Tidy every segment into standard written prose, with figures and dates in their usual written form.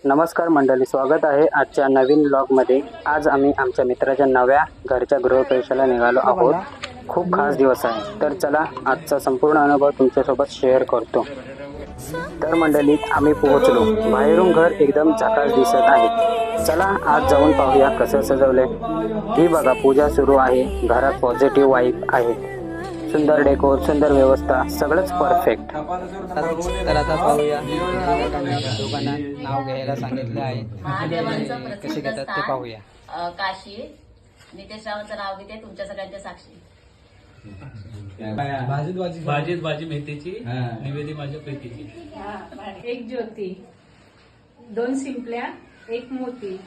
नमस्कार मंडळी, स्वागत आहे आजच्या नवीन व्लॉगमध्ये। आज आम्ही आमच्या मित्राच्या नव्या घरच्या गृहप्रवेशाला निघालो आहोत। खूप खास दिवस आहे, तर चला आजचा संपूर्ण अनुभव तुमच्यासोबत शेअर करतो। तर मंडळी, आम्ही पोहोचलो। बाहेरून घर एकदम झकास दिसत आहे। चला आज जाऊन पाहूया कसं सजवलंय। ही बघा, पूजा सुरू आहे। घरात पॉझिटिव्ह वाईब आहे। सुंदर डेकोर, सुंदर व्यवस्था, सगळंच परफेक्ट। तर आता पाहूया, दोघांना नाव घ्यायला सांगितले आहे, कसे घेतात ते पाहूया। काशी नितेश रावांचं नाव घेते तुमच्या सगळ्यांच्या साक्षी। भाजीत भाजी मेथीची, निवेदी माझ्या प्रीतीची। एक ज्योती, 2 शिंपल्या, 1 मोती।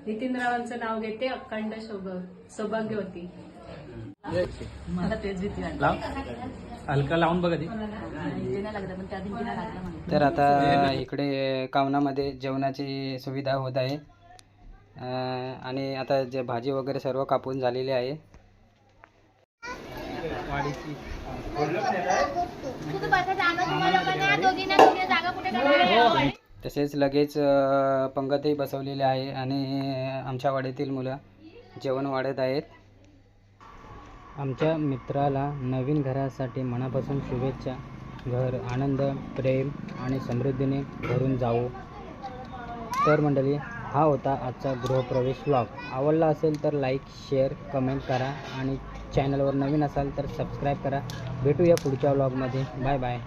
नितीन रावांचं नाव घेते अखंड सौभाग्यवती। मला तेच भीती वाटते, हलका लावून बघा ती। नाही लागत पण त्या भिंतीला लागला म्हणून। तर आता इकडे कावनामध्ये जेवणाची सुविधा होत आहे आणि आता जे भाजी वगैरे सर्व कापून झालेली आहे। तसेच लगेच पंगतही बसवलेली आहे आणि आमच्या वाड्यातील मुलं जेवण वाढत आहेत। आमच्या मित्राला नवीन घरासाठी मनापासून शुभेच्छा। घर आनंद, प्रेम आणि समृद्धीने भरून जावो। तर मंडळी, हा होता आजचा गृहप्रवेश व्लॉग। आवडला असेल तर लाईक, शेअर, कमेंट करा आणि चॅनलवर नवीन असाल तर सबस्क्राईब करा। भेटूया पुढच्या व्लॉगमध्ये। Bye bye.